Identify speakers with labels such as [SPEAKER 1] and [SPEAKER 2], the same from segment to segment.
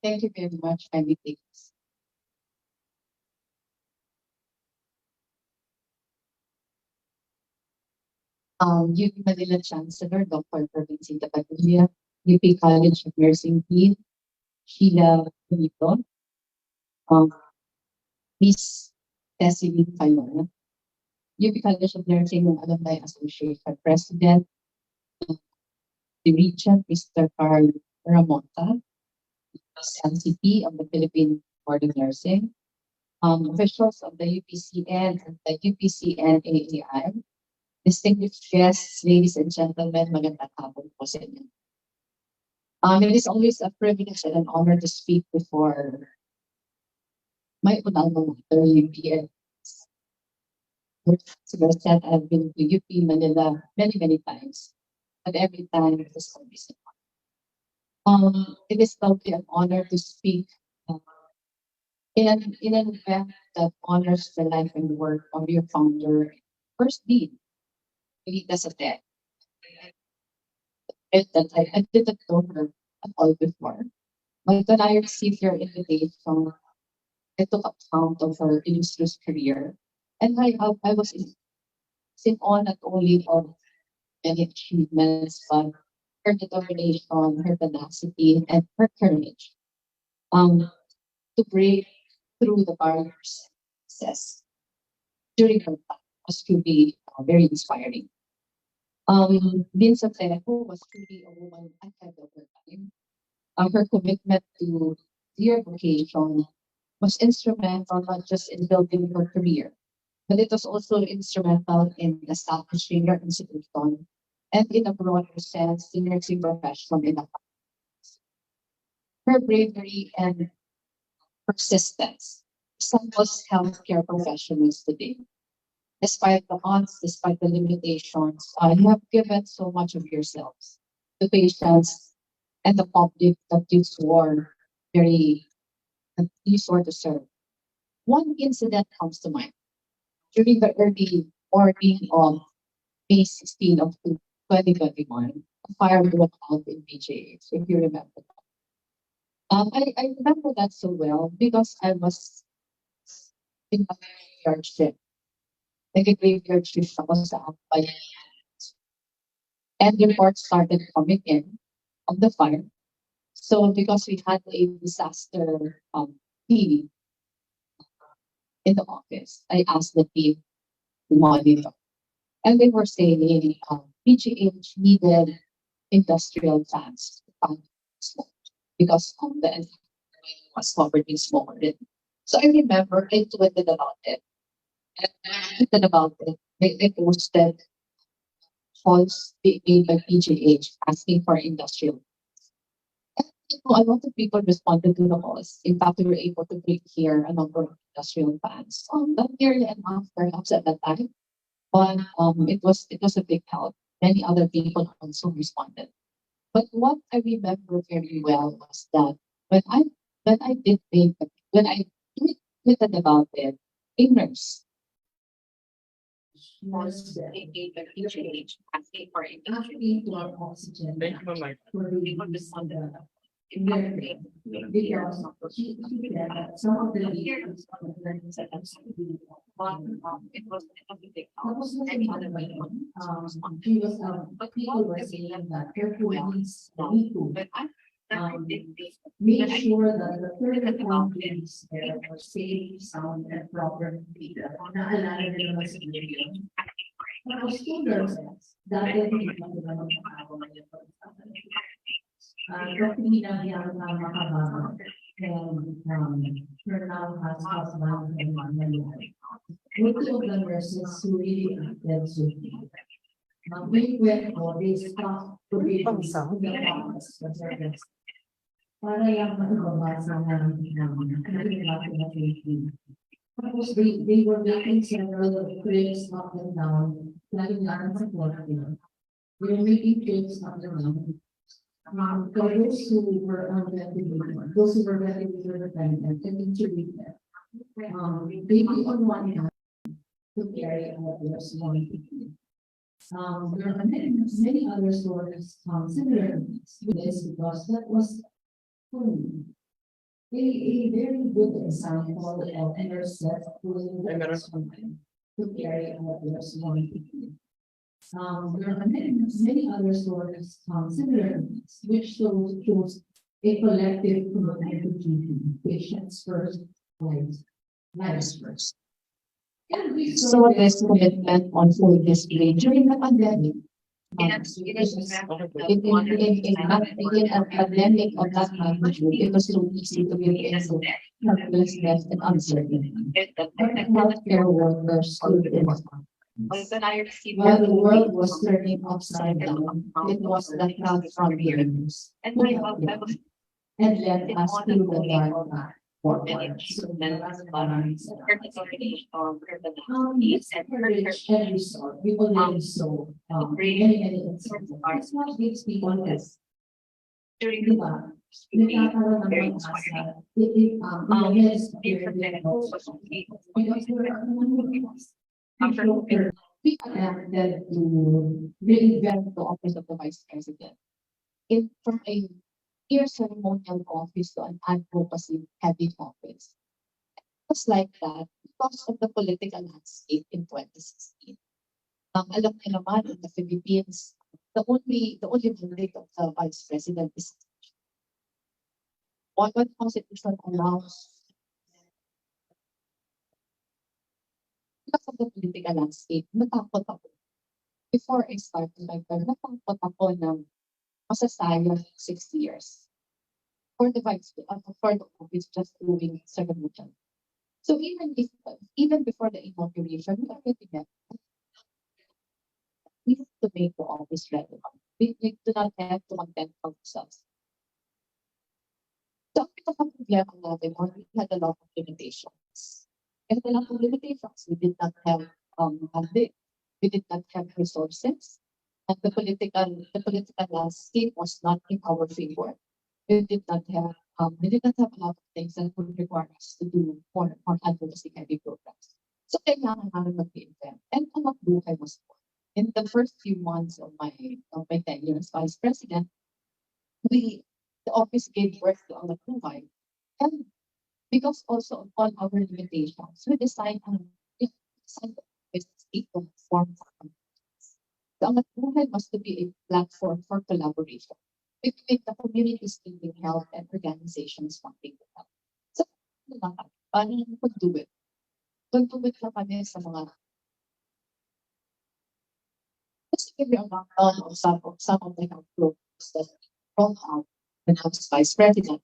[SPEAKER 1] Thank you very much, Tagos. UP Manila Chancellor, Dr. Provincita Padilla, UP College of Nursing Dean, Sheila Benito, um, Miss Cecily Kayo, UP College of Nursing and Alumni Association President, the Regent, Mr. Carl Ramonta, NCP of the Philippine Board of Nursing, officials of the UPCN and the UPCN AAI, distinguished guests, ladies and gentlemen, magandang hapon po sa inyo. It is always a privilege and an honor to speak before my unang mga UPN. As I said, I've been to UP Manila many times, but every time it is always an honor. It is totally an honor to speak uh, in an event that honors the life and work of your founder, first dean, Rita Sate. That I didn't know her at all before. But when I received your invitation, I took account of her illustrious career. And I was in awe not only of many achievements, but her determination, her tenacity, and her courage um, to break through the barriers of success during her time was truly very inspiring. Minsan was truly a woman ahead of her time. Her commitment to dear vocation was instrumental not just in building her career, but it was also instrumental in establishing her institution and in a broader sense, the nursing profession in the her bravery and persistence resembles healthcare professionals today. Despite the odds, despite the limitations, you have given so much of yourselves to patients and the public that you swore very that you swore to serve. One incident comes to mind. During the early morning of May 16 of 2021, a fire broke out in BJH, if you remember. I remember that so well because I was in a graveyard shift. Nag-graveyard shift ako sa abay. And reports started coming in of the fire. So because we had a disaster team in the office, I asked the team to monitor. And they were saying PGH needed industrial fans to find smoke because the environment was covered in smoke already. So I remember I tweeted about it. And when I tweeted about it, they posted calls being made by PGH asking for industrial. And a lot of people responded to the calls. In fact, we were able to bring here a number of industrial fans. Not nearly enough perhaps at that time, but it was a big help. Many other people also responded. But what I remember very well was that when I when I did make when I tweeted about it, a nurse was taking the PGH asking for asking for oxygen for the use of the environment because she said that some of the leaders of the learning setups it was a big help. That was any other way. She was but people were saying that airport needs but I make sure that the third boundaries there are safe, sound, and proper. Naalala nila naman sa video. Tapos two nurses, dati hindi pa sila magkakawa niya pa. Dr. Hinabiyang makabama and her now has husband and Manila. Both of the nurses who really acted so we went for this stuff to be the promise for service. Para lang makabasa ng natin na thinking. Tapos they were making several trips up and down, lagi lang sa quarantine. They were making trips up and down. For those who were unventilated, those who were ventilated dependent, and intubated, they on one hand to carry out their small people. There are many other stories similar to this because that was
[SPEAKER 2] A very good example of yourself to carry out your small. There are many other stories, similar, which shows a collective commitment, patience first, lives first. And we
[SPEAKER 1] So this commitment on full display during the pandemic. In a pandemic of that magnitude, it was so easy to get into helplessness and uncertainty. But healthcare workers stood in while the world was turning upside down, it was the crowd from behind and let us through the dark path forward. So it's courage and resolve. We already saw many examples. That's what makes people less. Diba? Nagkakaroon ng pag-asa. Yes, because there are we elected to reinvent the office of the vice president from a mere ceremonial office to an advocacy heavy office. It was like that because of the political landscape in 2016. Alam niyo naman in the Philippines, the only mandate of the vice president is what constitution allows. Because of the political landscape, natakot ako. Before I started my term, natakot ako ng masasayang 6 years for the office just doing ceremonial. So even before the inauguration, we already met. We have to make the office relevant. We do not have to content ourselves. So, ang problema natin, we had a lot of limitations. And a lot of limitations. We did not have funding. We did not have resources. And the political landscape was not in our favor. We did not have a lot of things that would require us to do more advocacy heavy programs. So kailangan namin mag-invent. And ang buhay was born. In the first few months of my tenure as vice president, the office gave birth to ang buhay. And because also of all our limitations, we designed the business to form for communities. The ang buhay must be a platform for collaboration between the communities needing help and organizations wanting to help. So, paano mag-do it? Mag-do it na kami sa mga just to give you a rundown of some of the health programs that we rolled out when I was vice president.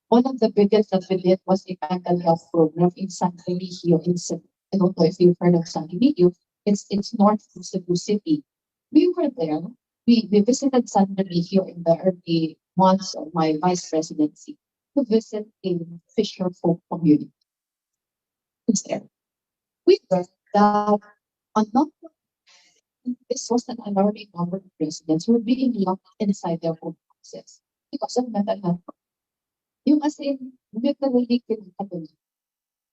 [SPEAKER 1] One of the biggest that we did was a mental health program in San Remigio in Cebu. I don't know if you've heard of San Remigio. It's north of Cebu City. We were there. We visited San Remigio in the early months of my vice presidency to visit a fisher folk community. Who's there? We learned that a number this was an alarming number of residents who were being locked inside their own houses because of mental health. Yung as in, literally kinakabalan.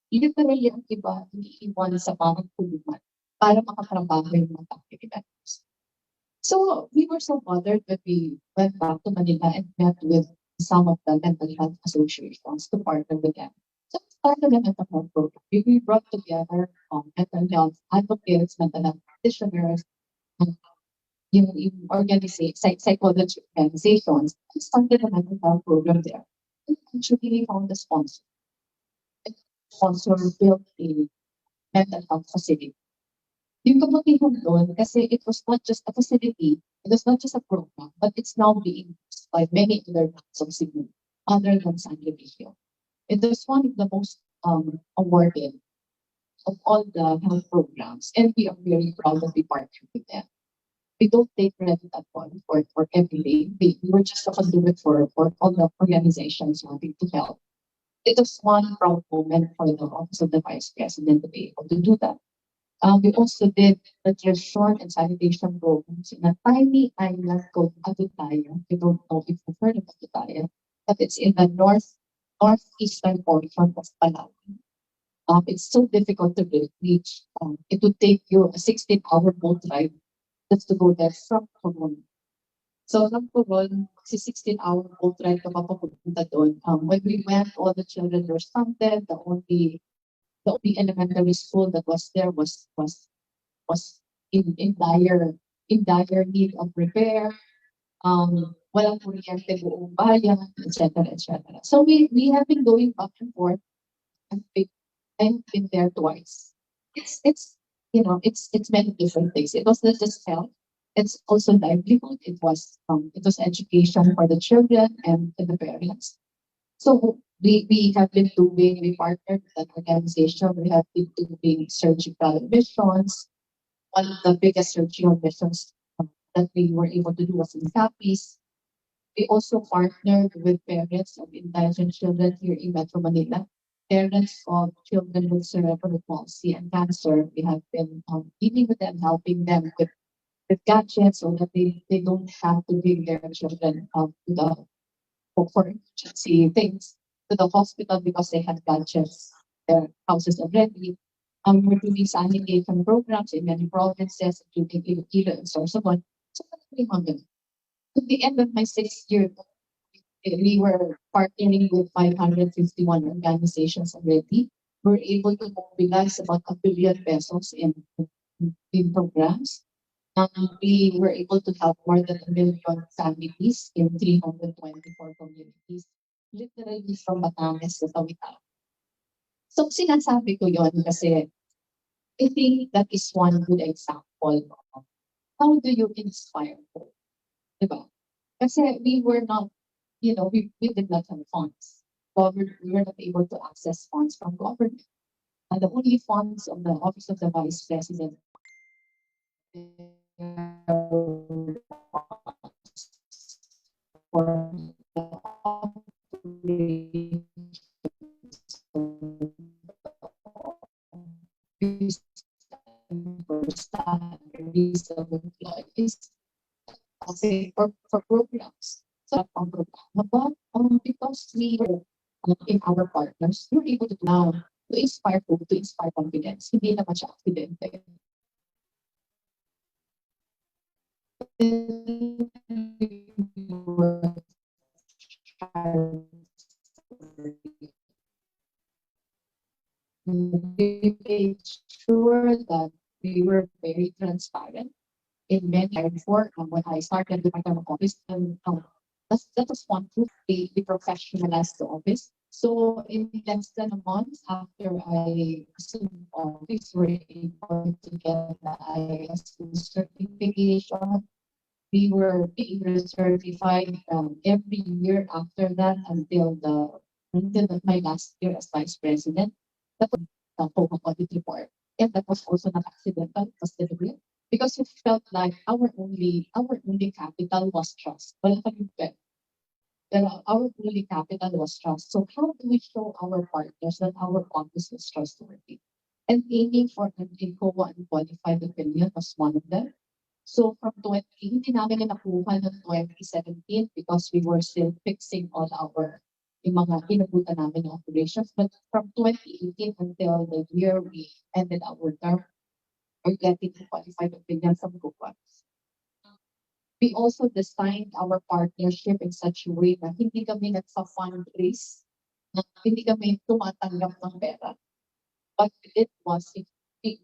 [SPEAKER 1] Literally ang iba iniiwan sa parang kulungan para makatrabaho yung mga activities. So we were so bothered when we went back to Manila and met with some of the mental health associations to partner with them. So we started a mental health program. We brought together mental health advocates, mental health practitioners, and yung psychology organizations. We started a mental health program there. And actually we found a sponsor. The sponsor built a mental health facility. Yung kabutihan doon, kasi it was not just a facility, it was not just a program, but it's now being used by many other parts of Cebu, other than San Remigio. It was one of the most awarded of all the health programs, and we are very proud that we partner with them. We don't take credit at all for every day. We were just a conduit for all the organizations wanting to help. It was one proud moment for the Office of the Vice President to be able to do that. We also did nutrition and sanitation programs in a tiny island called Atutaya. I don't know if you've heard of Atutaya, but it's in the northeastern portion of Palawan. It's so difficult to reach. It would take you a 16-hour boat ride just to go there from Coron. So lang po ron, kasi 16-hour boat ride ka papapunta doon. When we went, all the children were stunted. The only elementary school that was there was in dire need of repair. Walang kuryente buong bayan, etc. etc. So we have been going back and forth. I've been, I've been there twice. It's many different things. It was not just health. It's also livelihood. It was education for the children and the parents. So we partnered with that organization. We have been doing surgical missions. One of the biggest surgical missions that we were able to do was in Capiz. We also partnered with parents of indigent children here in Metro Manila. Parents of children with cerebral palsy and cancer. We have been dealing with them, helping them with gadgets so that they don't have to bring their children to the for emergency things to the hospital because they have gadgets their houses already. We're doing sanitation programs in many provinces, including Iloilo and Sorsogon. So that's pretty much it. At the end of my 6 year, we were partnering with 551 organizations already. We're able to mobilize about 1 billion pesos in programs. We were able to help more than 1 million families in 324 communities, literally from Batangas to Tawita. So sinasabi ko yon kasi I think that is one good example of how do you inspire hope, di ba? Kasi we were not, we did not have funds. We were not able to access funds from government. And the only funds of the Office of the Vice President for the operation for staff and reason employees for programs. So ang programa but because we were in our partners, we were able to now to inspire hope, to inspire confidence. Hindi naman siya aksidente. We made sure that we were very transparent in many before when I started with my kind of office and that was one proof we professionalized the office. So in less than a month after I assumed office, we're able to get the ISO certification. We were being recertified every year after that until my last year as vice president. That was the home audit report. And that was also not accidental, it was deliberate. Because we felt like our only capital was trust. Wala kaming pwede. Pero our only capital was trust. So how do we show our partners that our office is trustworthy? And aiming for an INCOA unqualified opinion was one of them. So from hindi namin na nakuha ng 2017 because we were still fixing all yung mga inabutan namin ng operations. But from 2018 until the year we ended our term, we're getting a qualified opinion from GoGoGo. We also designed our partnership in such a way na hindi kami nagsa-fundraise, na hindi kami tumatanggap ng pera. But it was, we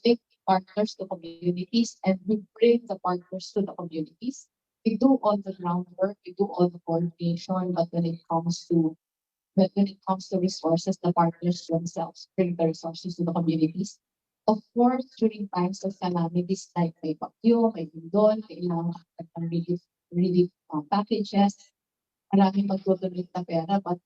[SPEAKER 1] take partners to communities and we bring the partners to the communities. We do all the groundwork, we do all the coordination, but when it comes to resources, the partners themselves bring the resources to the communities. Of course, during times of calamities like may bagyo, may lindol, kailangan ng relief packages, maraming magdodonate na pera, but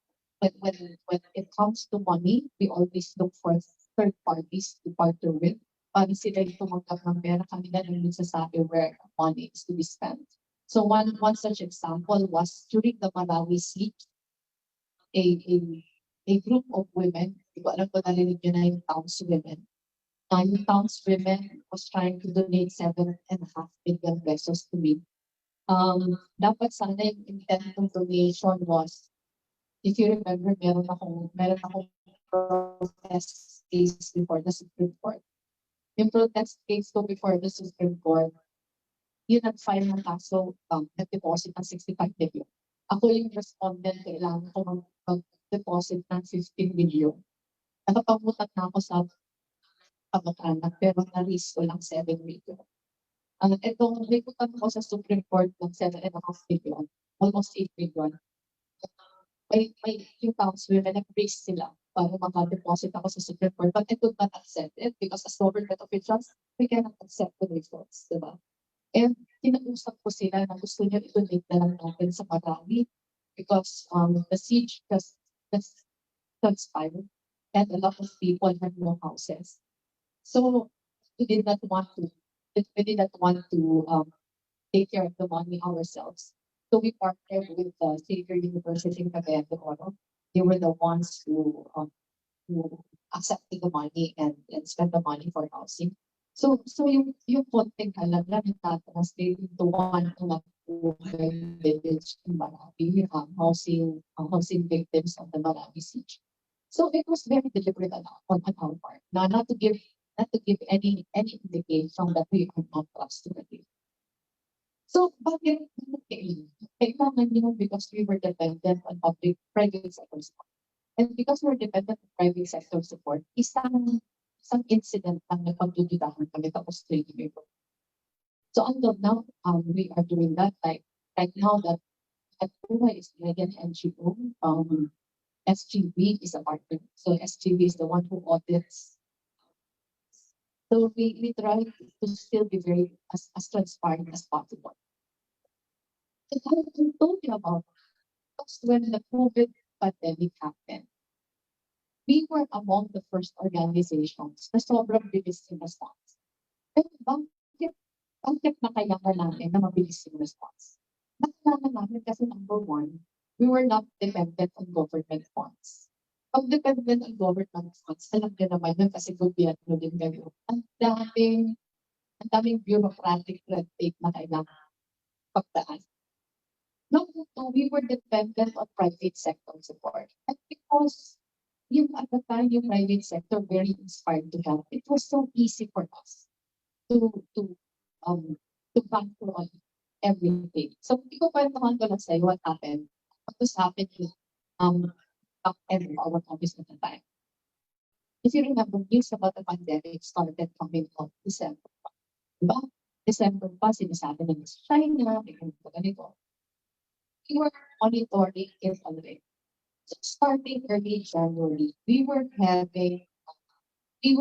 [SPEAKER 1] when it comes to money, we always look for third parties to partner with. Para sila yung tumanggap ng pera, kami na lang nagsasabi where money is to be spent. So one such example was during the Malawi siege, a group of women, hindi ko alam kung narinig nyo na yung townswomen. Yung townswomen was trying to donate 7.5 million pesos to me. Dapat sana yung intent ng donation was, if you remember, meron akong protest case before the Supreme Court. Yung protest case ko before the Supreme Court, yun nag-file ng kaso, nag-deposit ng 65 million. Ako yung respondent, kailangan ko mag-deposit ng 15 million. Nakapamutat na ako sa kamag-anak, pero na-risk ko lang 7 million. Itong liputan ko sa Supreme Court ng 7.5 million, almost 8 million. May few times women nag-raise sila para maka-deposit ako sa Supreme Court, but I could not accept it because as government officials, we cannot accept the results, diba? And kinausap ko sila na gusto niya i-donate na lang natin sa marami because the siege just transpired and a lot of people had no houses. So we did not want to take care of the money ourselves. So we partnered with the Xavier University in Cagayan de Oro. They were the ones who accepted the money and spent the money for housing. So yung konting halaga ng translate into one to buhay village in Marawi, housing victims of the Marawi siege. So it was very deliberate on our part. Not to give any indication that we are not trustworthy. So bakit kailangan nyo because we were dependent on private sector support. And because we're dependent on private sector support, isang incident lang na pagdududahan kami tapos 3 years. So until now, we are doing that. Like right now that buhay is like an NGO. SGB is a partner. So SGB is the one who audits. So we try to still be very as transparent as possible. And I told you about was when the COVID pandemic happened. We were among the first organizations na sobrang bilis yung response. Pero bakit nakayanan namin na mabilis yung response? Nakayanan namin kasi number one, we were not dependent on government funds. Pag dependent on government funds, alam niyo naman yun kasi gobyerno din kayo. Ang daming bureaucratic red tape na kailangan pagdaan. Number two, we were dependent on private sector support. And because at the time, yung private sector very inspired to help, it was so easy for us to bankroll everything. So, hindi ko kwentuhan ko lang sa'yo what happened. What was happening up and our office at the time. If you remember, news about the pandemic started coming out December pa. Diba? December pa, sinasabi na sa China, may ganito. We were monitoring it already. So starting early January, we were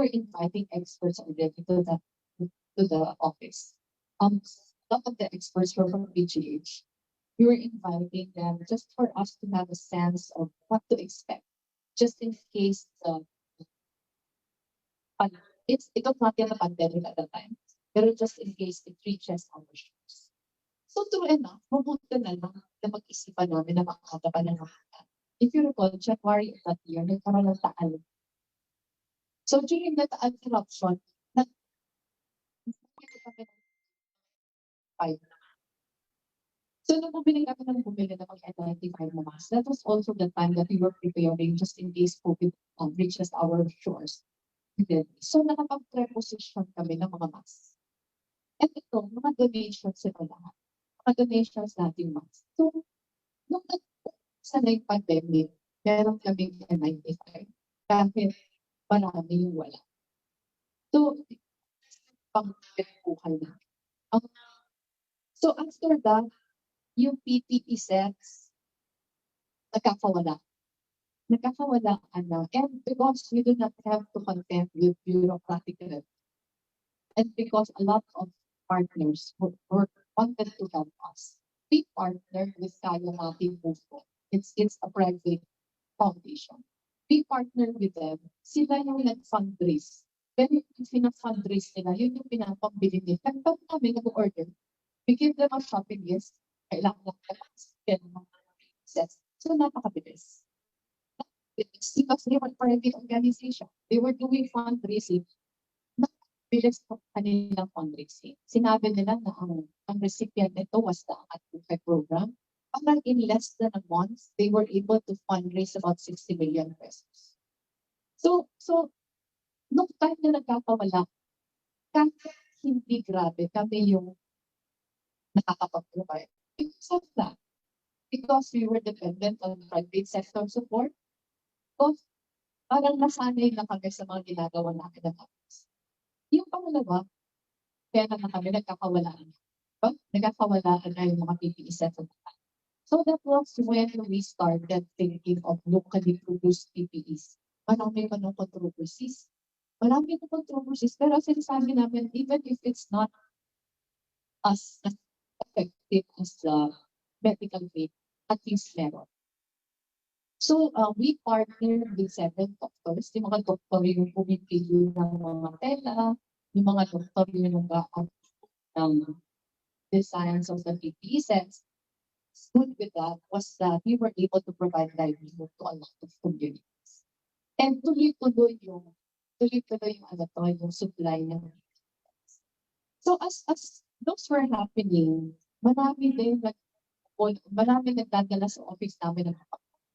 [SPEAKER 1] inviting experts already to the office. A lot of the experts were from PGH. We were inviting them just for us to have a sense of what to expect, just in case it was not yet a pandemic at the time, pero just in case it reaches our shores. So true enough, mabuti na lang na mag-isipan namin na makakatapan ng mga. If you recall, January of that year, nagkaroon ng taal. So during the taal eruption, so nung bumili kami ng mag-identify na mask, that was also the time that we were preparing just in case COVID reaches our shores. So nakapag-preposition kami ng mga masks. At ito, mga donations sila lahat. Mga donations natin masks. So, nung sa na yung pandemic, meron kami N95 kahit marami yung wala. So, pang-buhay na. So, after that, yung PPE sets, nagkakawala na. And because we do not have to contend with bureaucratic red, and because a lot of partners wanted to help us, we partnered with Kayo Buhok. It's a private foundation. We partnered with them. Sila yung nag-fundraise. Then yung pinag-fundraise nila, yun yung pinapambili nila. Pag kami nag-order, we give them a shopping list. Kailangan lang kailangan sets. So napakabilis. Because they were private organization. They were doing fundraising. Napakabilis po kanilang fundraising. Sinabi nila na ang recipient nito was the Atty program. Parang in less than a month, they were able to fundraise about 60 million pesos. So nung time na nagkakawala, kahit hindi grabe, kami yung nakakapag-provide. Because of that, because we were dependent on private sector support, so parang nasanay na kami sa mga ginagawa namin ng others. Yung pangalawa, kaya na kami nagkakawalaan. Nagkakawalaan na yung mga PPE sets. So that was when we started thinking of locally produced PPEs. Marami pa ng controversies. Marami pa controversies. Pero sinasabi namin, even if it's not as effective as the medical aid, at least meron. So we partnered with 7 doctors. Yung mga doktor yung pumipili ng mga tela, yung mga doktor yung nag-aap ng designs of the PPE sets. Good with that was that we were able to provide livelihood to a lot of communities. And tuloy-tuloy yung yung supply ng. So as those were happening, marami nagdadala sa office namin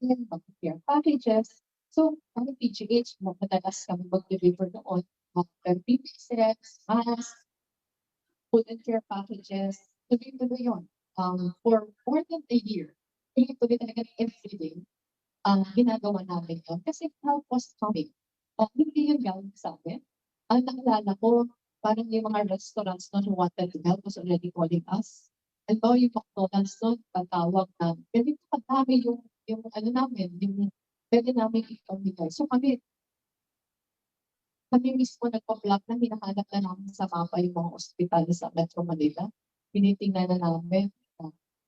[SPEAKER 1] ng mag-care packages. So ang PGH, madalas kami mag-deliver noon ng PPE sets, masks, food and care packages, tuloy-tuloy yun. For more than a year, tuloy-tuloy talaga everyday, ginagawa namin yun. Kasi help was coming. Hindi yun galing sa amin. Ang naalala ko, parang yung mga restaurants noon who wanted to help was already calling us. And now yung McDonald's noon, patawag na, pwede pa kami yung ano namin, yung pwede namin ipamigay. So kami mismo nagpa-plot na hinahanap na namin sa mapa yung mga ospital sa Metro Manila. Tinitingnan na namin,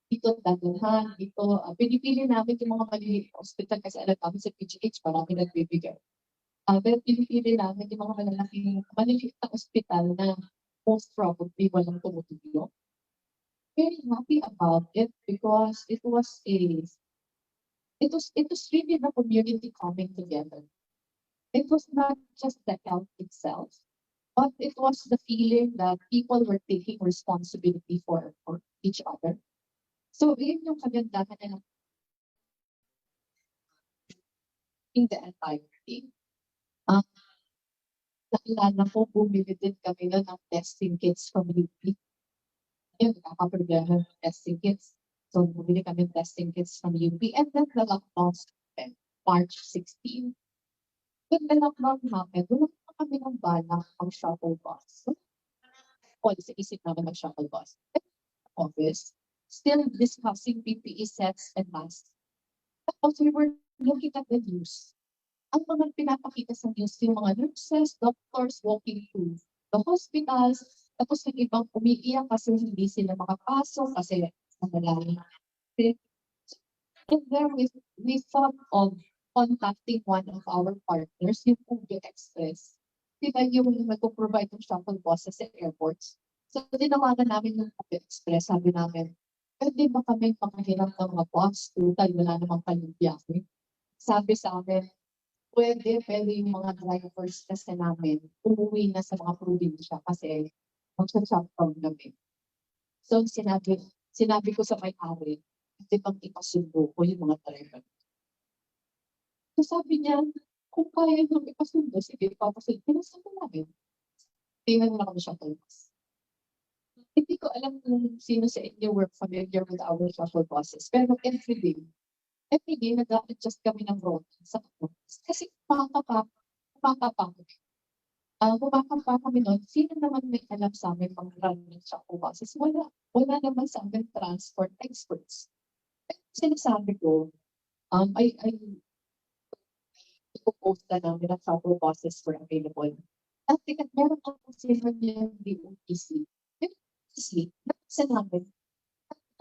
[SPEAKER 1] dito dadalhan, dito, pinipili namin yung mga maliliit na ospital kasi alam namin sa PGH, marami nagbibigay. Pero pinipili namin yung mga maliliit na ospital na most probably walang tumutulong. Very happy about it because it was really the community coming together. It was not just the health itself, but it was the feeling that people were taking responsibility for each other. So yun yung kagandahan na in the entire thing. Naalala ko, bumili din kami na ng testing kits from UP. Yun, nakakaproblema ng testing kits. So bumili kami ng testing kits from UP. And then the lockdown happened, March 16. When the lockdown happened, wala pa kami ng balak ang shuttle bus. Sa isip namin ng shuttle bus. Office, still discussing PPE sets and masks. Tapos we were looking at the news. Ang mga pinapakita sa news, yung mga nurses, doctors walking through the hospitals, tapos yung ibang umiiyak kasi hindi sila makapasok kasi malalim. And then we thought of contacting one of our partners, yung Uber Express. Diba yung nagpo-provide ng shuttle buses sa airports. So, tinawagan namin ng Uber Express, sabi namin, pwede ba kami makahiram ng mga bus? Total, wala namang kanyang. Sabi sa amin, pwede yung mga drivers kasi namin umuwi na sa mga probinsya kasi mag-shutdown namin. So, sinabi ko sa may-ari, pwede bang ipasundo ko yung mga driver. So sabi niya, kung kaya niyang ipasundo, sige, ipapasundo. Pinasundo namin. Tingnan na kami shuttle bus. Hindi ko alam kung sino sa inyo were familiar with our shuttle buses. Pero everyday nag-adjust kami ng route sa campus. Kasi kumakapa kami noon. Sino naman may alam sa amin pang-run ng shuttle buses? Wala naman sa amin transport experts. Sinasabi ko, i-post na namin ang shuttle buses were available. At meron ang consider niya yung DOTC. Yung DOTC, nakasa namin,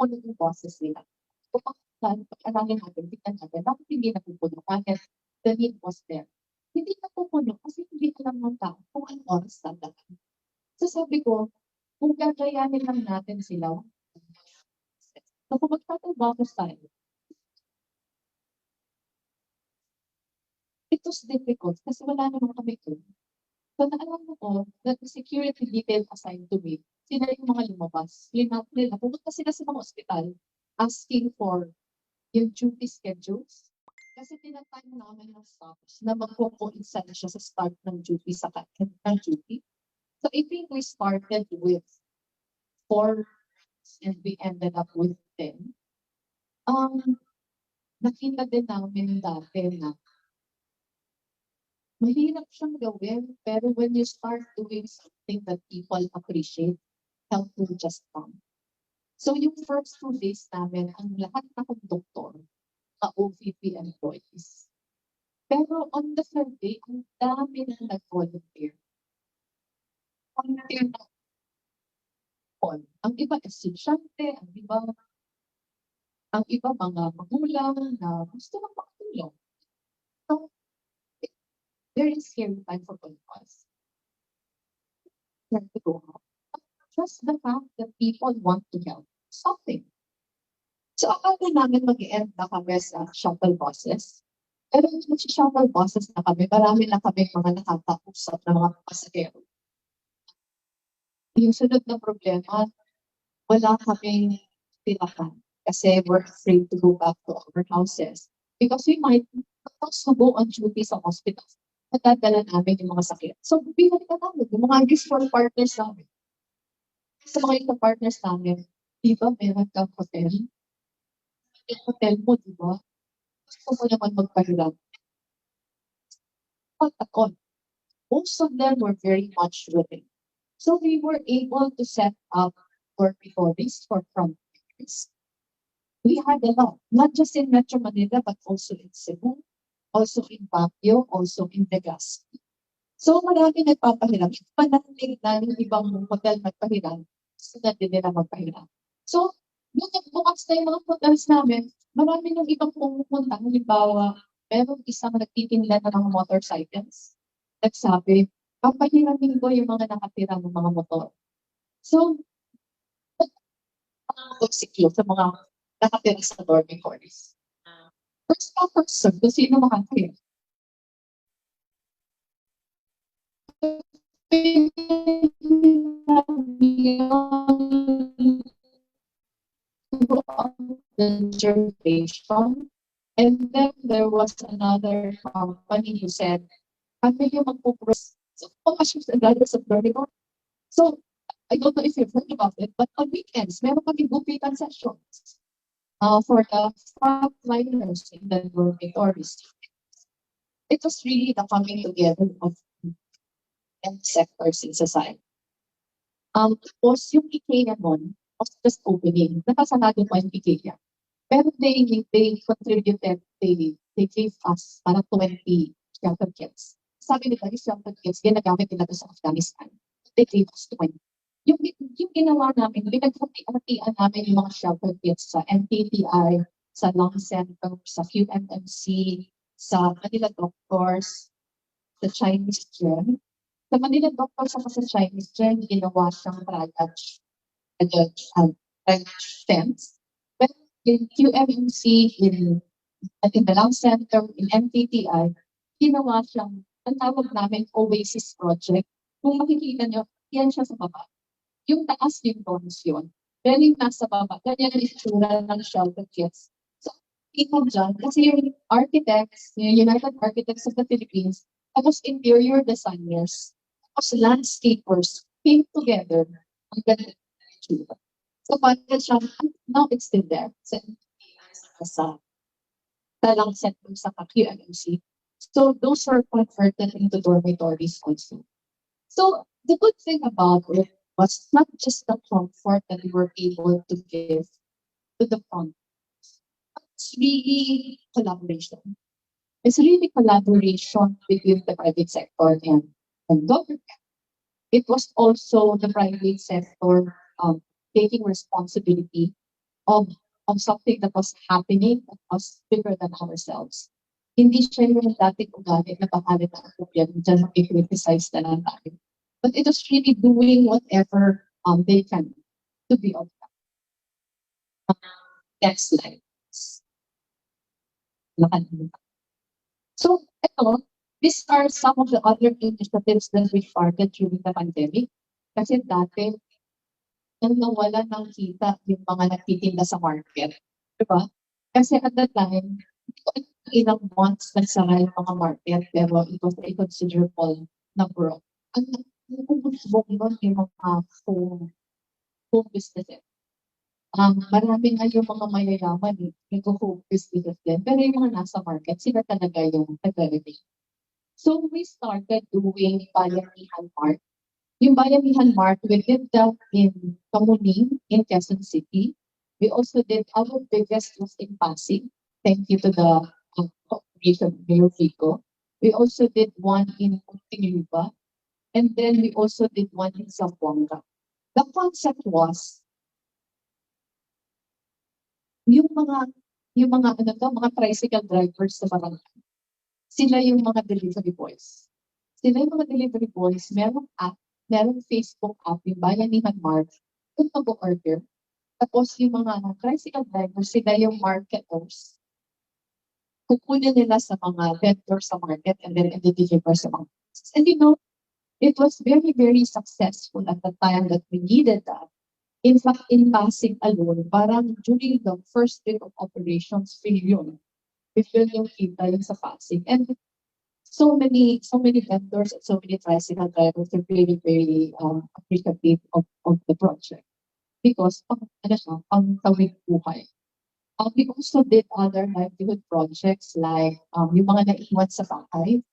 [SPEAKER 1] ano yung buses nila. Kung pag-arangin natin, tignan natin, bakit hindi napupuno? Bakit the need was there? Hindi napupuno kasi hindi alam ng tao kung ano oras tandaan. So sabi ko, kung gagayanin lang natin sila, so kung mag-shuttle buses tayo, it was difficult kasi wala naman kami doon. So naalala ko that the security detail assigned to me, sila yung mga lumabas. Nila, pumunta sila sa mga ospital asking for yung duty schedules. Kasi tinatime namin ng staffs na magpo-coincide siya sa start ng duty sa ng duty. So I think we started with 4 and we ended up with 10. Nakita din namin dati na mahirap siyang gawin, pero when you start doing something that people appreciate, help will just come. So yung first 2 days namin, ang lahat na doktor, OVP employees. Pero on the third day, ang dami na nag-volunteer. Volunteer na all. Ang iba estudyante, ang iba mga magulang na gusto lang makatulong. So, very scary time for all of us. To go out. Just the fact that people want to help something. So, akala namin mag-end na kami sa shuttle buses. Pero nung shuttle buses na kami, marami na kami mga nakakausap na mga pasahero. Yung sunod na problema, wala kaming tirahan kasi we're afraid to go back to our houses. Because we might also go on duty sa hospital. Natadala namin yung mga sakit. So, binalikan namin yung mga usual partners namin. Sa mga ibang partners namin, di ba meron kang hotel? Yung hotel mo, di ba? Gusto mo naman magpahiram. But ako, most of them were very much willing. So we were able to set up dormitories for frontliners. We had a lot, not just in Metro Manila, but also in Cebu, also in Baguio, also in Legazpi. So marami nagpapahiram. Panatid na yung ibang hotel nagpahiram, gusto na din nila magpahiram. So, nung nagbukas na yung mga hotels namin, marami ng ibang pumupunta. Halimbawa, merong isang nagtitinda na ng motorcycles. Nagsabi, papahiramin ko yung mga nakatira ng mga motor. So, siklo sa mga nakatira sa dormitories. First come, first serve, kung sino makatira. Observation. And then there was another company who said, ano yung magpupros? So, focus sa guidance of learning. So, I don't know if you've heard about it, but on weekends, meron kami gupitan sessions for the frontliners in the dormitories. It was really the coming together of and sectors in society. Tapos yung IKEA nun, was just opening. Nakasarado pa yung IKEA. Pero they contributed, they gave us parang 20 shelter kits. Sabi nila, yung shelter kits, ginagamit nila sa Afghanistan. They gave us 20. Yung ginawa namin, binagpati-artian namin yung mga shelter kits sa MTTI, sa Lung Center, sa QMMC, sa Manila Doctors, sa Chinese Gen. Sa Manila Doctors at sa Chinese Gen, ginawa siyang triage fence. But in QMMC, in the Lung Center, in MTTI, ginawa siyang, ang tawag namin, Oasis Project. Kung makikita nyo, yan siya sa baba. Yung taas yung bronze yun. Then yung nasa baba, ganyan ang itsura ng shelter kits. So, ikaw dyan, kasi yung architects, yung United Architects of the Philippines, tapos interior designers, tapos landscapers, came together ang ganyan ang itsura. So, parang siya, now it's still there. Sa Talang Center sa QMMC. So, those are converted into dormitories also. So, the good thing about it was not just the comfort that we were able to give to the front. It's really collaboration. It's really collaboration between the private sector and government. It was also the private sector taking responsibility of something that was happening that was bigger than ourselves. Hindi siya yung dating ugali na pangalit na ako yan, dyan mag-criticize na lang tayo. But it was really doing whatever they can to be of help. Next slide. So, these are some of the other initiatives that we started during the pandemic. Kasi dati, nang nawala ng kita yung mga nagtitinda sa market. Diba? Kasi at that time, ilang months nagsara yung mga market, pero it was a considerable number of ang naubusbog nun yung mga home businesses. Marami nga yung mga mayayaman nag-focus dito din, pero yung mga nasa market, sila talaga yung nagre-remain. So we started doing bayanihan mart. Yung bayanihan mart, we did that in Kamuning, in Quezon City. We also did our biggest was in Pasig. Thank you to the cooperation of Mayor Fico. We also did one in Muntinlupa, and then we also did one in Zamboanga. The concept was yung mga mga tricycle drivers sa barangay. Sila yung mga delivery boys. Sila yung mga delivery boys, merong app, merong Facebook app, yung Bayanihan Mart, kung mag-order. Tapos yung mga tricycle drivers, sila yung marketers. Kukunin nila sa mga vendors sa market and then i-deliver sa mga places. And it was very, very successful at the time that we needed that. In fact, in Pasig alone, parang during the first week of operations, billion yung kita yung sa Pasig. And so many vendors and so many tricycle drivers are very, very appreciative of the project. Because pang tawid buhay. We also did other livelihood projects like yung mga naiwan sa bahay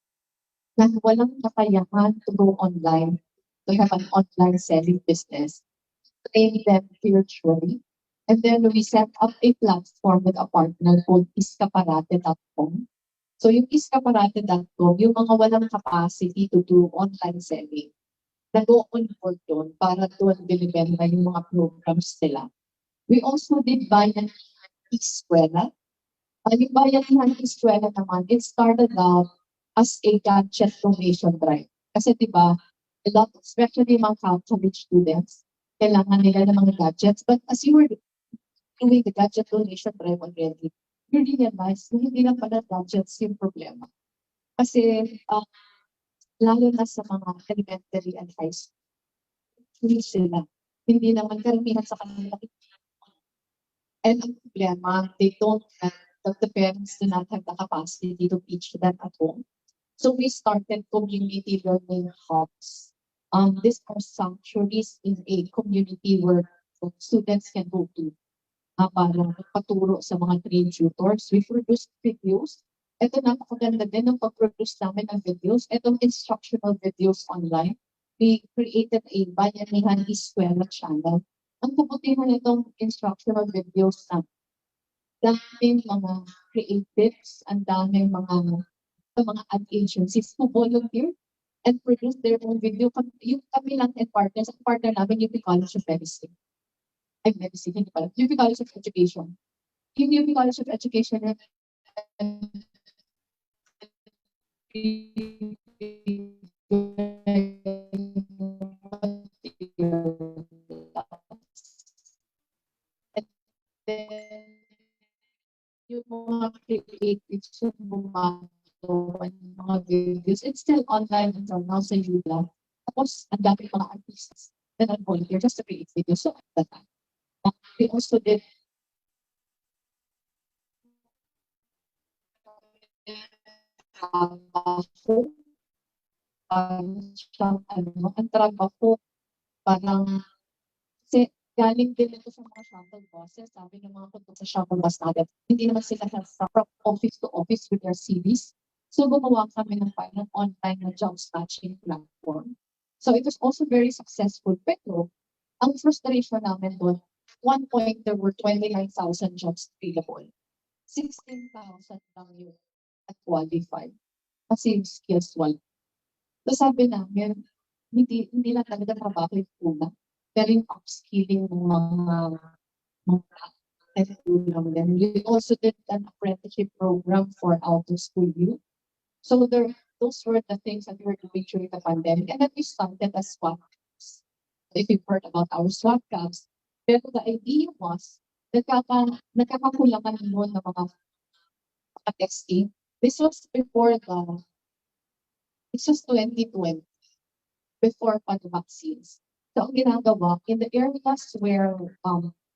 [SPEAKER 1] na walang kakayahan to go online, to have an online selling business, train them virtually. And then we set up a platform with a partner called iskaparate.com. So yung iskaparate.com, yung mga walang capacity to do online selling, nag-o-onboard doon para doon binibenta yung mga programs nila. We also did bayan eskwela. Yung bayan eskwela naman, it started out as a gadget donation drive. Kasi diba, a lot, especially mga college students, kailangan nila ng mga gadgets. But as you were doing the gadget donation drive already, you realize na hindi lang pala gadgets yung problema. Kasi lalo na sa mga elementary and high school, hindi sila. Hindi naman karamihan sa kanila. And ang problema, they don't have, the parents do not have the capacity to teach them at home. So we started community learning hubs. These are sanctuaries in a community where students can go to para paturo sa mga trained tutors. We produce videos. Ito napakaganda din ng pag-produce namin ng videos. Itong instructional videos online. We created a Bayanihan Eskwela channel. Ang kabutihan nitong instructional videos na daming mga creatives, ang daming mga ad agencies who volunteer and produce their own video. Yung kami lang and partners, ang partner namin yung College of Medicine. Ay, medicine, hindi pala. UP College of Education. Yung UP College of Education and then yung mga creatives yung gumagawa ng mga videos. It's still online until now sa YouTube. Tapos, ang dami mga artists na nag-volunteer just to create videos. So, at that time, we also did trabaho. Ang trabaho, parang, kasi galing din ito sa mga shuttle buses. Sabi ng mga kundok sa shuttle bus natin, hindi naman sila from office to office with their CVs. So, gumawa kami ng parang online na jobs matching platform. So, it was also very successful. Pero, ang frustration namin doon, one point, there were 29,000 jobs available. 16,000 lang yung at qualified. Kasi yung skills wala. So sabi namin, hindi lang talaga trabaho yung kulang. Pero yung upskilling ng mga kulang. We also did an apprenticeship program for out-of-school youth. So those were the things that we were doing during the pandemic. And then we started as swap camps. If you've heard about our swap camps, pero the idea was, nagkakakulangan noon ng mga testing. This was 2020, before pa the vaccines. So ang ginagawa, in the areas where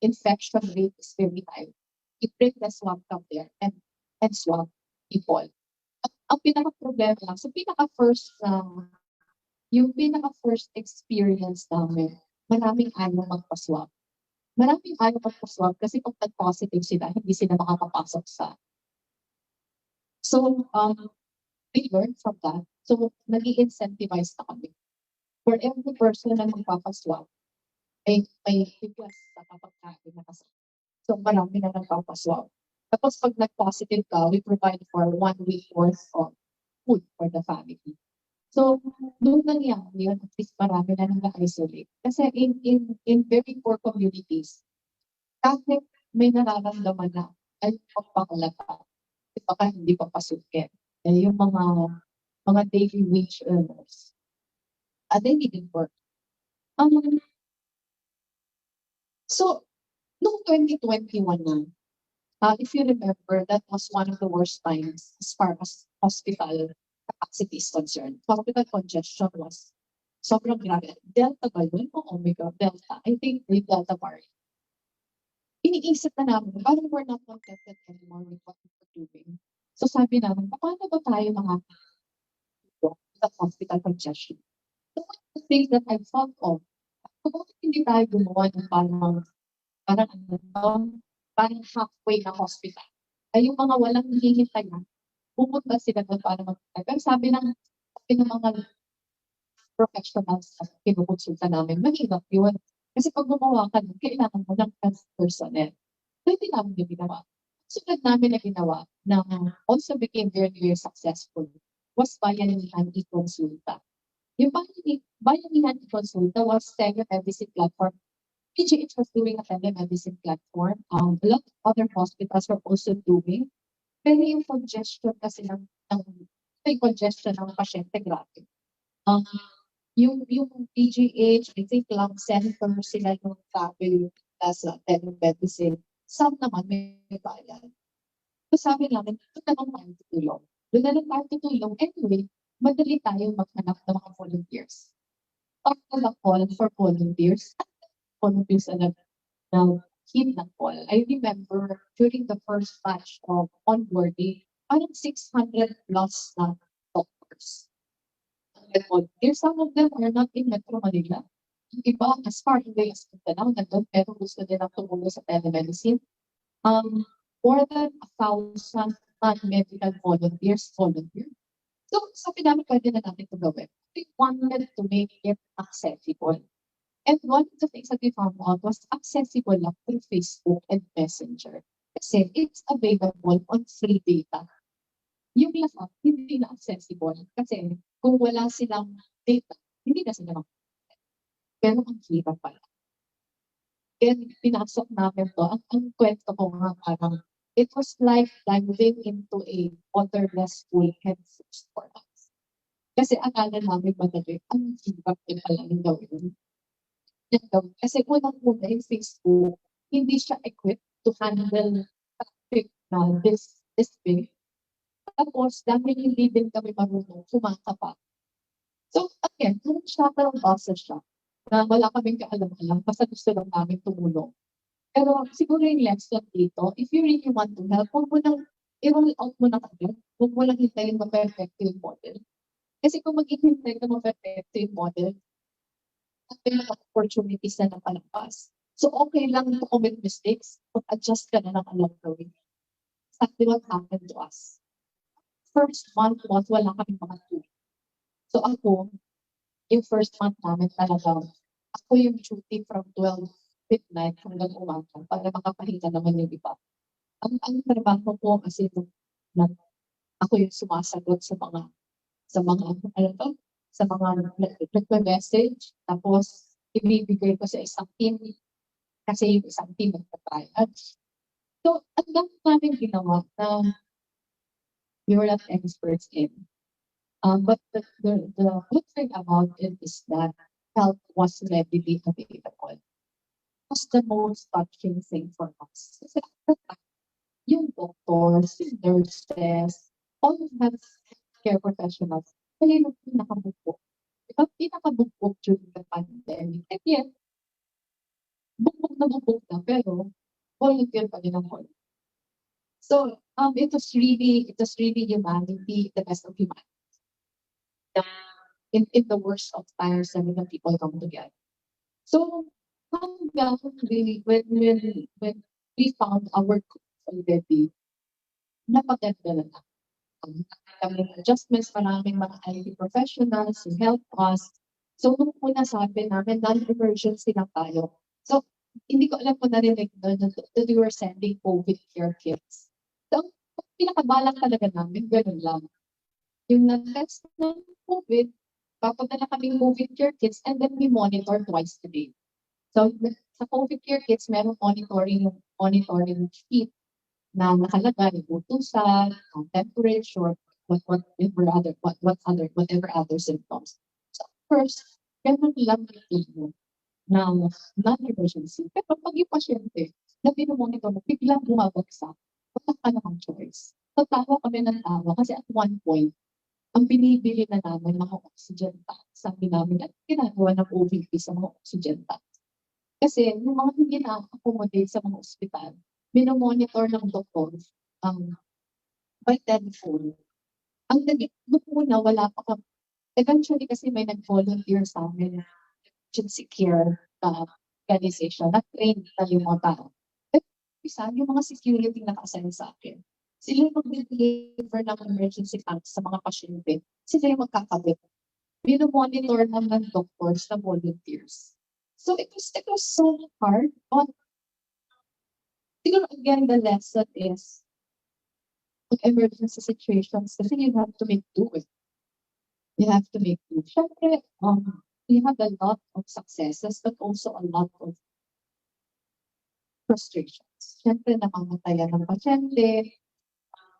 [SPEAKER 1] infection rate is very high, you bring the swab camp there and swab people. Ang pinaka-problema lang, so yung pinaka-first experience namin, maraming ayaw magpa-swab. maraming ayaw magpa-swab kasi pag nag-positive sila, hindi sila makakapasok sa. So, we learned from that. So, nag-i-incentivize na kami. For every person na magpapaswab, may bigas sa kapagkain na kasama. So, marami na nagpapaswab. Tapos, pag nag-positive ka, we provide for 1 week worth of food for the family. So, nung nangyari yun, at least marami na nag-isolate. Kasi in very poor communities, kahit may nararamdaman na ay pagpakalata, baka hindi papasukin. Yung mga daily wage earners, they needed work. So, noong 2021 na, if you remember, that was one of the worst times as far as hospital capacity is concerned. Hospital congestion was sobrang grabe. Delta ba yun o Omega? Delta. I think the Delta variant. Iniisip na namin, parang we're not contented anymore with what we're doing. So sabi namin, paano ba tayo makakito sa hospital congestion? So one of the things that I thought of, bakit hindi tayo gumawa ng parang halfway na hospital? Ay yung mga walang hihintay na, pumunta sila doon para magpatay. Pero sabi ng mga professionals na kinukonsulta namin, mahirap yun. Kasi pag gumawa ka nun, kailangan mo ng personnel. So, hindi namin yung ginawa. Sunod namin na ginawa na also became very, very successful was bayanihan i-consulta. Yung bayanihan i-consulta was telemedicine platform. PGH was doing a telemedicine platform. A lot of other hospitals were also doing. Pero yung congestion kasi yung congestion ng pasyente grabe. Yung PGH, I think lang center sila yung sabi sa telemedicine. Some naman may bayan. So sabi namin, doon na lang tayo tutulong. Doon na lang tayo tutulong. Anyway, madali tayo maghanap ng mga volunteers. Pag call for volunteers, volunteers na hit ng call. I remember during the first batch of onboarding, parang 600 plus na doctors. Volunteers, some of them are not in Metro Manila. Yung iba, as far away as Mindanao, nandun, pero gusto nilang tumulong sa telemedicine. More than 1,000 non-medical volunteers volunteer. So, sabi namin, pwede na natin ito gawin. We wanted to make it accessible. And one of the things that we found out was accessible lang through Facebook and Messenger. Kasi it's available on free data. Yung lahat, hindi na accessible. Kasi kung wala silang data, hindi na sila makakita. Pero ang hirap pala. And pinasok namin to. Ang kwento ko nga parang, it was like diving into a waterless pool head first for us. Kasi akala namin madali, ang hirap din pala yung gawin. Kasi unang-una yung Facebook, hindi siya equipped to handle traffic na this big. Tapos, dahil hindi din kami marunong kumakapat. So, again, kung shuttle basa siya, na wala kaming kaalam-alam, basta gusto lang namin tumulong. Pero siguro yung lesson dito, if you really want to help, huwag mo nang i-roll out mo na kagad. Huwag mo lang hintayin ma-perfect yung model. Kasi kung mag-hintay ka ma-perfect yung model, may mga opportunities na napalampas. So, okay lang to commit mistakes, mag-adjust ka na ng alam gawin. Exactly what happened to us. First month was wala kaming mga tools. So ako, yung first month namin talaga, ako yung duty from 12 midnight hanggang umaga para makapahinga naman yung iba. Ang trabaho ko kasi na ako yung sumasagot sa mga nagme-message, tapos ibibigay ko sa isang team kasi yung isang team nagpapayad. So, ang dami namin ginawa na we were not experts in. But the good thing about it is that help was readily available. It was the most touching thing for us. Kasi at the time, yung doctors, yung nurses, all of healthcare professionals, kaya yung pinakabukok. Diba, pinakabukok during the pandemic. And yet, bukok na, pero volunteer pa din ang volunteer. So, it was really humanity, the best of humanity. In the worst of times, and when people come together. So, hanggang when we found our coach already, napaganda na lang. Kaming adjustments, maraming mga IT professionals who help us. So, nung una sabi namin, non-emergency lang tayo. So, hindi ko alam kung narinig doon that we were sending COVID care kits. So, ang pinakabalak talaga namin, ganun lang. Yung na-test ng COVID, papadala kaming COVID care kits and then we monitor twice a day. So, sa COVID care kits, meron monitoring sheet na nakalagay yung utusan, ang temperature, whatever other symptoms. So first, ganun lang yung ng non-emergency. Pero pag yung pasyente na pinomonitor mo, biglang bumabagsak, wala ka namang choice. So tawa kami ng tawa kasi at one point, ang binibili na namin mga oxygen tanks. Sabi namin at ginagawa ng OVP sa mga oxygen tanks. Kasi yung mga hindi na-accommodate sa mga ospital, minomonitor ng doktor by telephone. Ang nung una, wala pa kami. Eventually, kasi may nag-volunteer sa amin na emergency care organization na trained na yung mga tao. Pero isa, yung mga security na naka-assign sa akin, sila yung mag-deliver ng emergency tanks sa mga pasyente. Sila yung magkakabit. Minomonitor ng doctors na volunteers. So it was so hard. Siguro again, the lesson is emergency situations kasi you have to make do it. You have to make do. Siyempre, we have a lot of successes but also a lot of frustrations. Siyempre, namamatayan ng pasyente.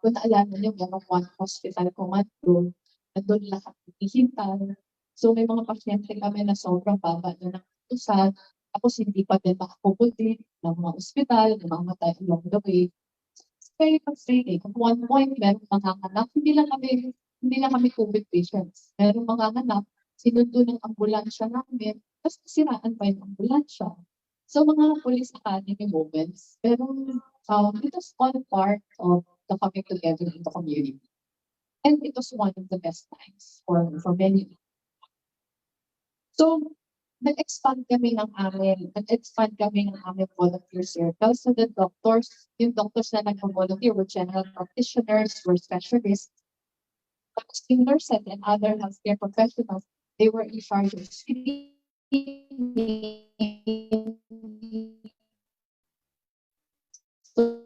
[SPEAKER 1] Kung naalala niyo, meron one hospital commando, nandun lahat hihintay. So may mga pasyente kami na sobrang baba na ng utusan, tapos hindi pa din makakompodate ng mga ospital, namamatay along the way. It's very frustrating. At one point, meron mga anak, hindi lang kami COVID patients. Meron mga anak, sinundo ng ambulansya namin, tapos siraan pa yung ambulansya. So mga police academy moments, pero it was all part of the coming together in the community. And it was one of the best times for many. So, nag-expand kami ng aming volunteer circle. So yung doctors na nag-volunteer were general practitioners, were specialists, nurses and other healthcare professionals. They were in charge of screening, so,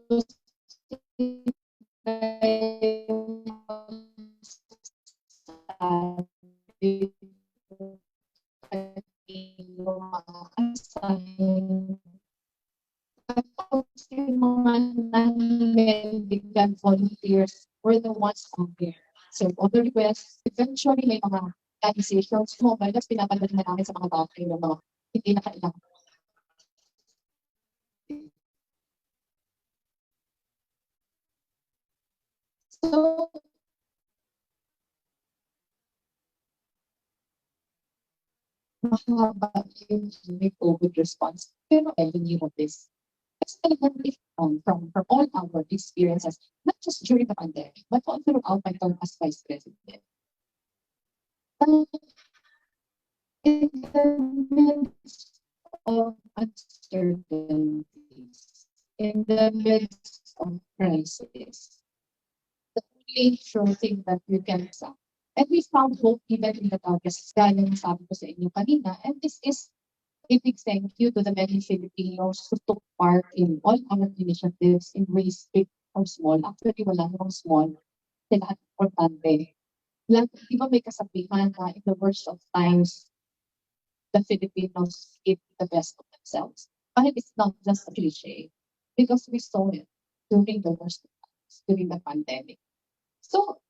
[SPEAKER 1] yung mga non-medical volunteers were the ones out there. So, on the request, eventually may mga organizations, mobile, tapos pinapadala na namin sa mga bahay ng mga hindi na kailangan. So, mahaba yung COVID response. Pero I knew of this. It's from all our experiences, not just during the pandemic, but all throughout my term as Vice President. In the midst of uncertainties, in the midst of crisis, the only sure thing that you can say. And we found hope even in the darkest, gaya ng sabi ko sa inyo kanina. And this is a big thank you to the many Filipinos who took part in all our initiatives in ways big or small. Actually, wala namang small. Sila importante. Di ba may kasabihan na in the worst of times, the Filipinos give the best of themselves. But it's not just a cliche because we saw it during the worst of times, during the pandemic. So,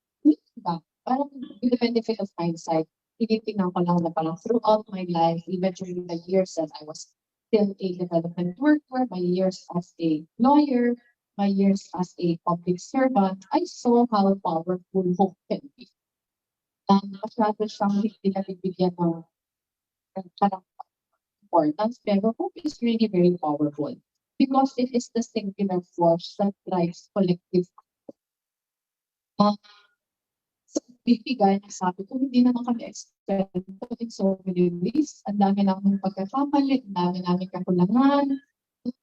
[SPEAKER 1] parang with the benefit of hindsight, tinitingnan ko lang na parang throughout my life, even during the years that I was still a development worker, my years as a lawyer, my years as a public servant, I saw how powerful hope can be. Masyado siyang hindi nabibigyan ng parang importance, pero hope is really very powerful because it is the singular force that drives collective. So bibigay, sabi ko, hindi naman kami expert in so many ways. Ang dami namin pagkakamali, ang dami namin kakulangan.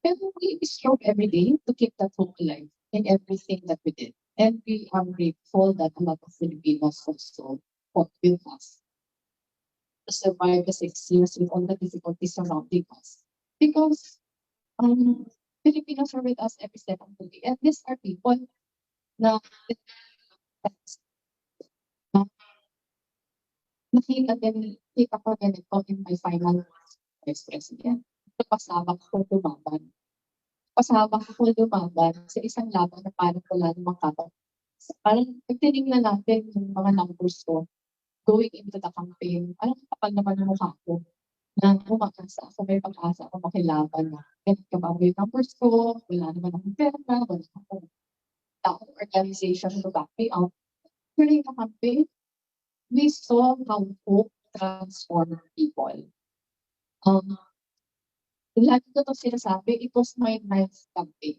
[SPEAKER 1] Pero we strove every day to keep that hope alive in everything that we did. And we are grateful that a lot of Filipinos also fought with us to survive the 6 years with all the difficulties surrounding us. Because Filipinos are with us every step of the way. And these are people na nakita ko ganito in my final vice president. Pasabak ko lumaban. Pasabak ko lumaban sa isang laban na parang wala namang kapat. Parang pag tinignan natin yung mga numbers ko going into the campaign, parang kapag naman yung mukha ko na umakasa ako, may pag-asa ako makilaban na. Ganit ka ba yung numbers ko? Wala naman akong pera, wala akong taong organization to back me up. During the campaign, we saw how hope transform people. Lagi ko ito sinasabi, it was my 9th campaign.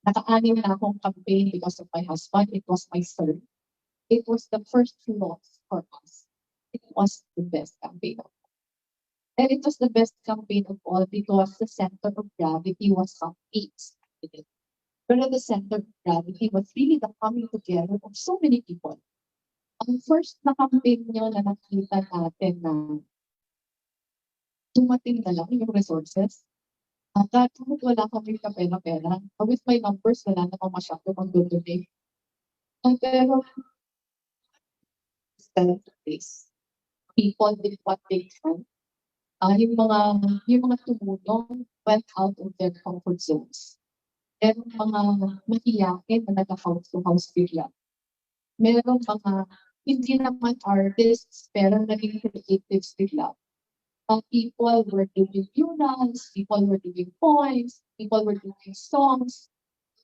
[SPEAKER 1] Naka-anim na akong campaign because of my husband. It was my third. It was the first loss for us. It was the best campaign of all. And it was the best campaign of all because the center of gravity was not peace. But the center of gravity was really the coming together of so many people. Ang first na campaign nyo na nakita natin na dumating na lang yung resources. Kahit wala kami kapera-pera, with my numbers, wala namang masyado mag-donate. Pero, place. People did what they can. Yung mga tumulong went out of their comfort zones. Merong mga mahiyakin na nag-house to house bigla. Merong mga hindi naman artists, pero naging creatives bigla. People were doing murals, people were doing poems, people were doing songs.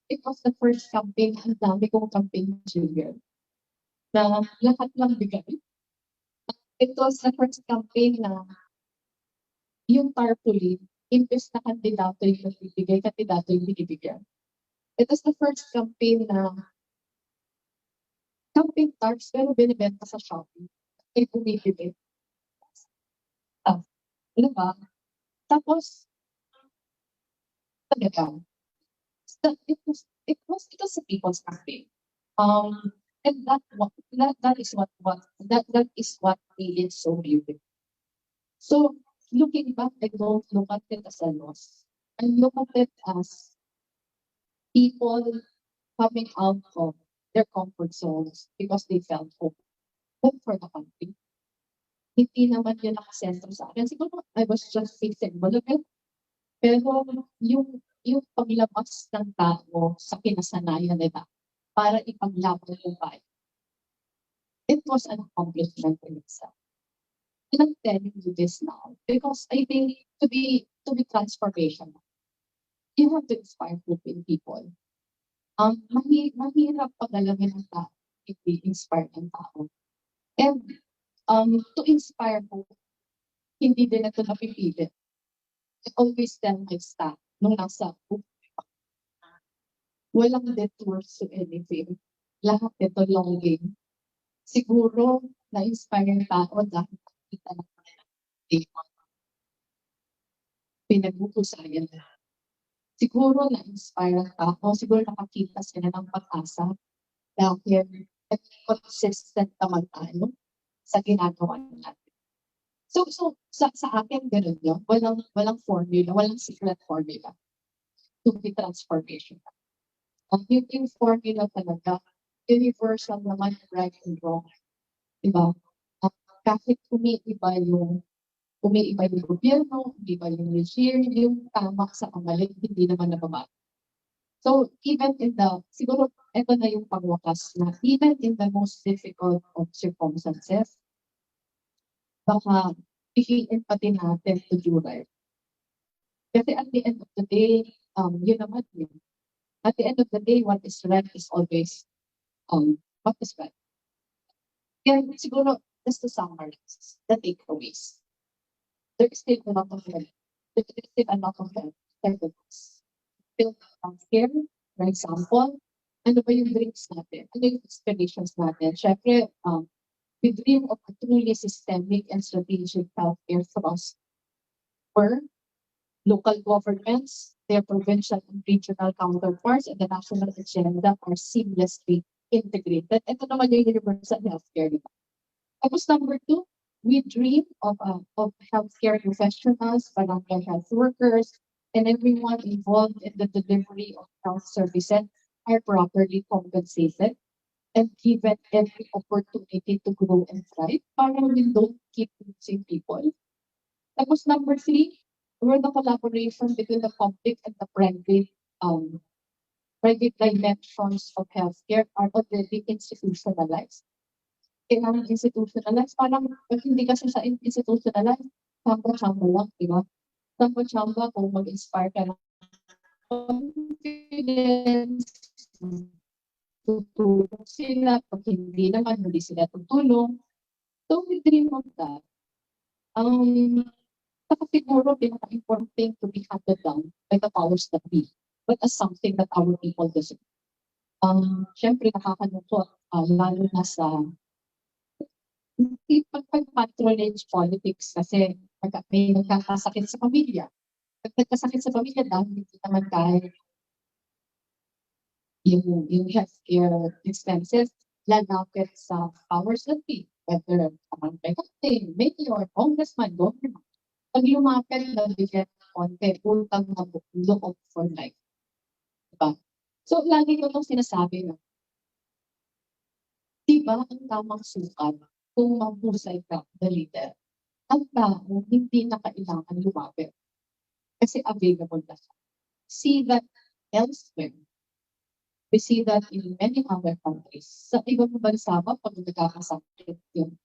[SPEAKER 1] It was the first campaign, ang dami kong campaign junior. Na lahat lang bigay. It was the first campaign na yung tarpaulin, imbes na kandidato yung nagbibigay, kandidato yung binibigyan. It was the first campaign na campaign tarps pero binibenta sa Shopee. May bumibili. Diba? Tapos, talaga, it was a people's campaign. And that is what made it so beautiful. So looking back, I don't look at it as a loss. I look at it as people coming out of their comfort zones because they felt hope for the country. Hindi naman yun nakasentro sa akin. Siguro I was just a symbol of it. Pero yung paglabas ng tao sa kinasanayan nila para ipaglaban yung bayan, it was an accomplishment in itself. And I'm telling you this now because I think to be transformational, you have to inspire hope in people. Mahirap pagalangin ng tao, hindi inspire ng tao. And to inspire hope, hindi din ito napipilit. I always tell my staff nung nasa hope, walang detours to anything. Lahat ito long game. Siguro na-inspire yung tao dahil nakita na pinag-uusayan na. Siguro na-inspire ang tao, siguro nakakita sila ng pag-asa dahil consistent naman tayo sa ginagawa natin. So sa akin ganun yun. Walang formula, walang secret formula to be transformation. Yung formula talaga, universal naman, right and wrong. Diba? Kahit umiiba yung gobyerno, umiiba yung regime, yung tama sa pamalit, hindi naman nababago. So even siguro ito na yung pagwakas na even in the most difficult of circumstances, baka piliin pa din natin to do right. Kasi at the end of the day, yun naman yun. At the end of the day, what is right is always what is right. Kaya siguro, just to summarize the takeaways, there is still a lot of help. There is still a lot of help. Build here, for example, ano ba yung dreams natin? Ano yung inspirations natin? Syempre, We dream of a truly systemic and strategic healthcare trust where local governments, their provincial and regional counterparts, and the national agenda are seamlessly integrated. Ito naman yung universal healthcare, di ba? Tapos number two, we dream of healthcare professionals, barangay health workers, and everyone involved in the delivery of health services are properly compensated and given every opportunity to grow and thrive para we don't keep losing people. Tapos number three, where the collaboration between the public and the private dimensions of healthcare are already institutionalized. Kailangan institutionalized, parang pag hindi kasi sa institutionalized, chamba-chamba lang, di ba? Chamba-chamba kung mag-inspire ka ng confidence, tutulong sila, pag hindi naman, hindi sila tutulong. So we dream of that. Saka siguro pinaka-important thing to be handed down by the powers that be, but as something that our people deserve. Siyempre nakakalungkot, lalo na sa pag-patronage politics kasi may nagkakasakit sa pamilya. Pag nagkasakit sa pamilya dahil hindi naman kaya yung healthcare expenses, lalapit sa powers that be, whether barangay captain, mayor, congressman, government. Pag lumapit na bigyan ng konti, utang na loob for life. Diba? So, lagi ko itong sinasabi na, diba ang tamang sukat kung mahusay ka, the leader, ang tao hindi na kailangan lumapit kasi available na siya. See that elsewhere. We see that in many other countries. Sa ibang bansa ba, pag nagkakasakit yung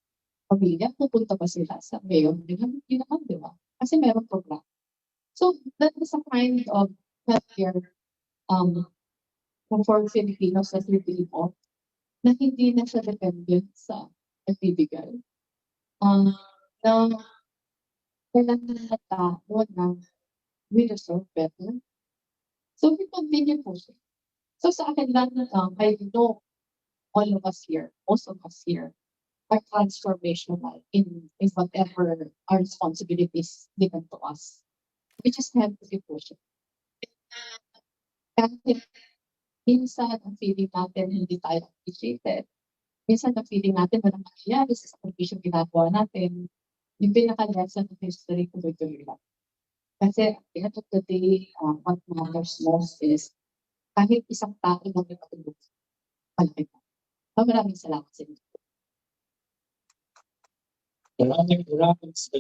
[SPEAKER 1] pamilya, pupunta pa sila sa mayor? Hindi naman, di ba? Kasi meron program. So, that is a kind of healthcare for Filipinos na believe of na hindi na siya dependent sa nagbibigay. Na kailangan na tao na we deserve better. So, we continue pushing. So sa akin lang, I know all of us here, most of us here, are transformational in whatever our responsibilities given to us. We just have to keep pushing. Kahit minsan ang feeling natin hindi tayo appreciated, minsan ang feeling natin walang nangyayari sa sakripisyo ginagawa natin, yung pinaka-lesson of history tuloy-tuloy lang. Kasi at the end of the day, what matters most is kahit isang tao lang may patulog, malaki pa. So, maraming salamat sa inyo.
[SPEAKER 3] Maraming salamat sa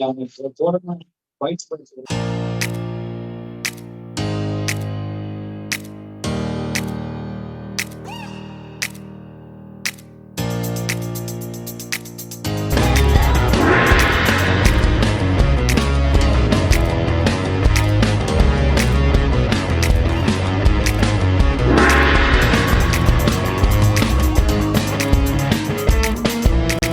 [SPEAKER 3] Vice President.